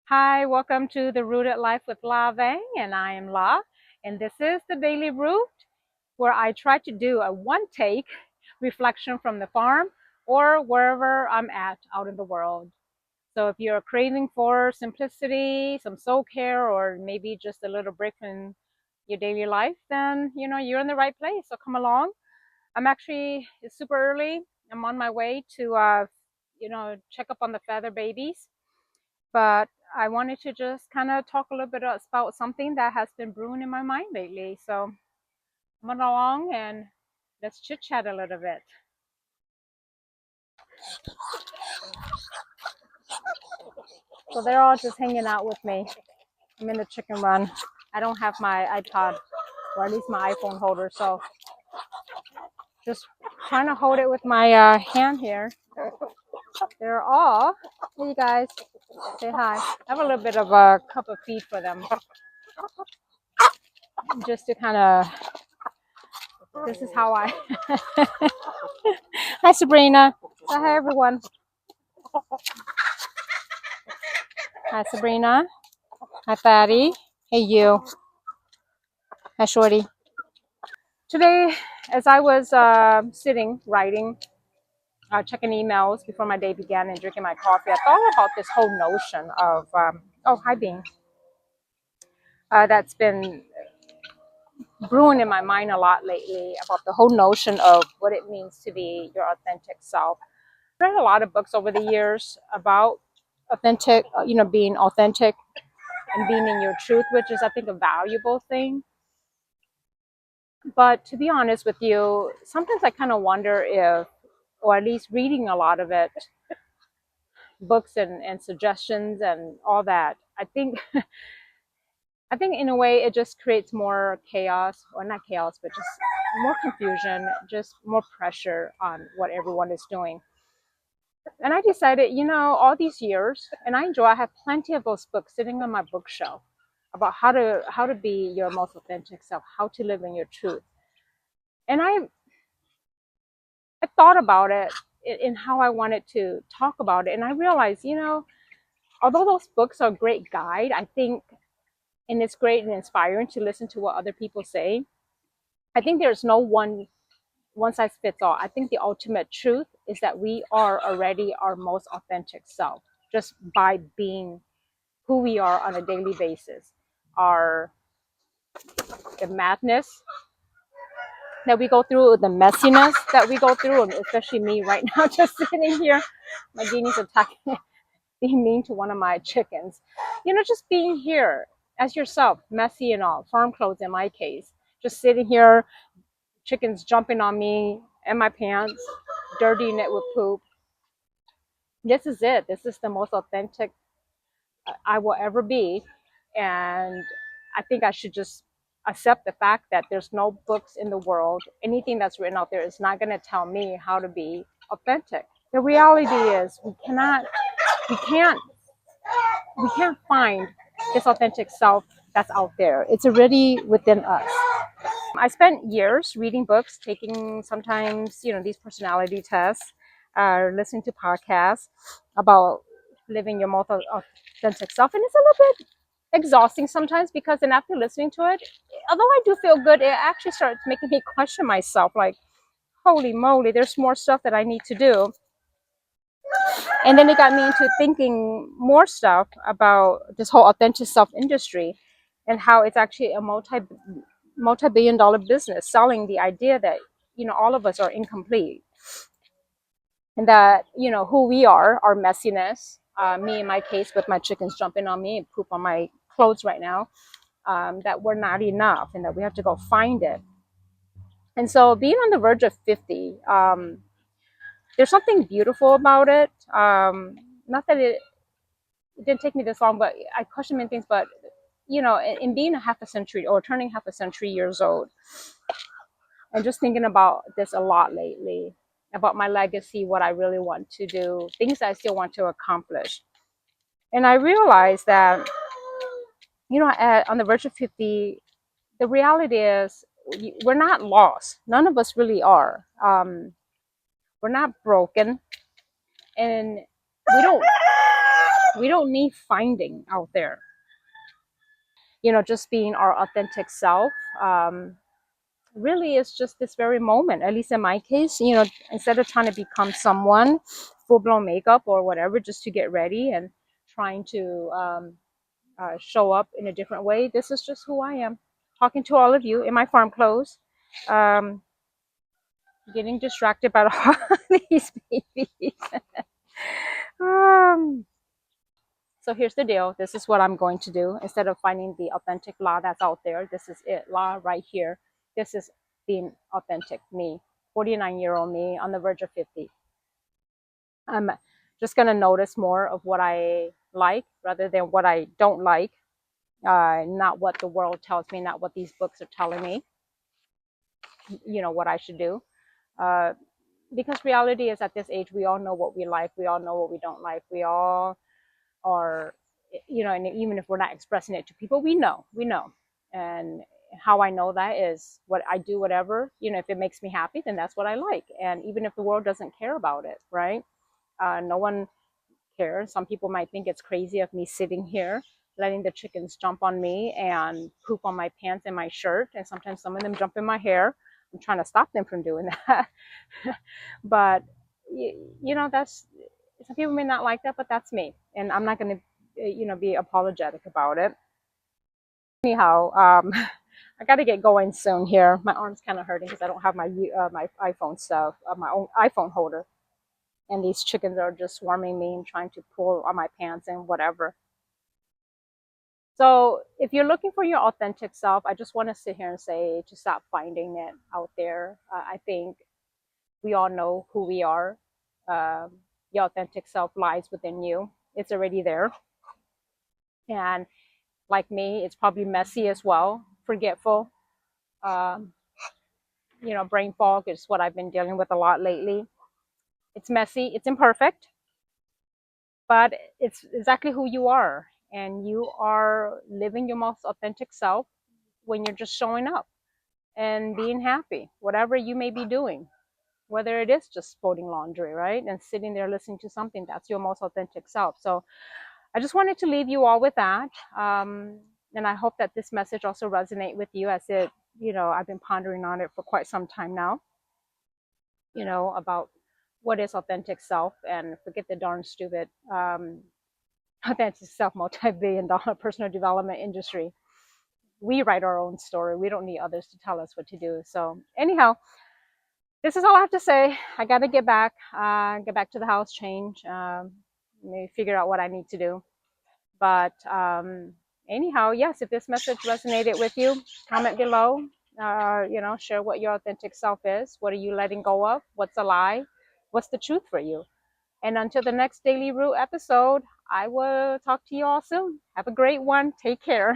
Hi, welcome to the Rooted Life with La Vang, and I am La, and this is the Daily Root, where I try to do a one-take reflection from the farm or wherever I'm at out in the world. So if you're craving for simplicity, some soul care, or maybe just a little break in your daily life, then you're in the right place. So come along. It's super early. I'm on my way to check up on the feather babies, but I wanted to just kind of talk a little bit about something that has been brewing in my mind lately. So come along and let's chit chat a little bit. So they're all just hanging out with me. I'm in the chicken run. I don't have my iPod, or at least my iPhone holder, so just trying to hold it with my hand here. They're all, hey you guys, say hi. I have a little bit of a cup of feed for them, just to kind of, this is how I, hi Sabrina, hi everyone. Hi Sabrina, hi Fatty, hey you, hi Shorty. Today, as I was sitting, writing, checking emails before my day began and drinking my coffee, I thought about this whole notion of, oh, hi Bean, that's been brewing in my mind a lot lately about the whole notion of what it means to be your authentic self. I've read a lot of books over the years about authentic, being authentic and being in your truth, which is, I think, a valuable thing. But to be honest with you, sometimes I kind of wonder if, or at least reading a lot of it, books and suggestions and all that, I think in a way it just creates more chaos, or not chaos, but just more confusion, just more pressure on what everyone is doing. And I decided, all these years, and I have plenty of those books sitting on my bookshelf about how to be your most authentic self, how to live in your truth. And I thought about it in how I wanted to talk about it, and I realized, although those books are a great guide, I think, and it's great and inspiring to listen to what other people say, I think there's no one size fits all. I think the ultimate truth is that we are already our most authentic self just by being who we are on a daily basis. Our The madness that we go through, the messiness that we go through, and especially me right now, just sitting here, my guinea's attacking, being mean to one of my chickens. Just being here as yourself, messy and all, farm clothes in my case, just sitting here, chickens jumping on me and my pants, dirtying it with poop. This is it. This is the most authentic I will ever be. And I think I should just accept the fact that there's no books in the world, anything that's written out there is not going to tell me how to be authentic. The reality is we can't, we can't find this authentic self that's out there. It's already within us. I spent years reading books, taking sometimes, these personality tests, listening to podcasts about living your most authentic self. And it's a little bit exhausting sometimes because then after listening to it, although I do feel good, it actually starts making me question myself like, holy moly, there's more stuff that I need to do. And then it got me into thinking more stuff about this whole authentic self industry and how it's actually a multi-billion-dollar business selling the idea that all of us are incomplete, and that who we are, our messiness, me in my case with my chickens jumping on me and poop on my clothes right now, that we're not enough and that we have to go find it. And so being on the verge of 50, there's something beautiful about it. Not that it didn't take me this long, but I question many things. But in being a half a century or turning half a century years old, and just thinking about this a lot lately, about my legacy, what I really want to do, things I still want to accomplish. And I realized that, on the verge of 50, the reality is we're not lost. None of us really are. We're not broken. And we don't We don't need finding out there. Just being our authentic self. Really is just this very moment, at least in my case, instead of trying to become someone, full blown makeup or whatever, just to get ready and trying to show up in a different way. This is just who I am. Talking to all of you in my farm clothes, um, getting distracted by all these babies. um, so here's the deal. This is what I'm going to do. Instead of finding the authentic La that's out there, this is it. La right here. This is being authentic me, 49-year-old me on the verge of 50. I'm just going to notice more of what I like rather than what I don't like. Not what the world tells me, not what these books are telling me, what I should do. Uh, because reality is, at this age, we all know what we like. We all know what we don't like. We all are, and even if we're not expressing it to people, we know. And how I know that is what I do, whatever, if it makes me happy, then that's what I like. And even if the world doesn't care about it, right? No one cares. Some people might think it's crazy of me sitting here letting the chickens jump on me and poop on my pants and my shirt. And sometimes some of them jump in my hair. I'm trying to stop them from doing that. But, that's, some people may not like that, but that's me. And I'm not going to, be apologetic about it. Anyhow, I got to get going soon here. My arm's kind of hurting because I don't have my iPhone stuff, my own iPhone holder. And these chickens are just swarming me and trying to pull on my pants and whatever. So if you're looking for your authentic self, I just want to sit here and say to stop finding it out there. I think we all know who we are. Your authentic self lies within you. It's already there. And like me, it's probably messy as well, forgetful. Um, brain fog is what I've been dealing with a lot lately. It's messy, it's imperfect, but it's exactly who you are. And you are living your most authentic self when you're just showing up and being happy, whatever you may be doing, whether it is just folding laundry, right? And sitting there listening to something, that's your most authentic self. So I just wanted to leave you all with that. And I hope that this message also resonate with you, as it, I've been pondering on it for quite some time now, about what is authentic self, and forget the darn stupid authentic self multi-billion-dollar personal development industry. We write our own story. We don't need others to tell us what to do. So anyhow, this is all I have to say. I got to get back to the house, change, maybe figure out what I need to do. But anyhow, yes, if this message resonated with you, comment below. Share what your authentic self is. What are you letting go of? What's a lie? What's the truth for you? And until the next Daily Root episode, I will talk to you all soon. Have a great one. Take care.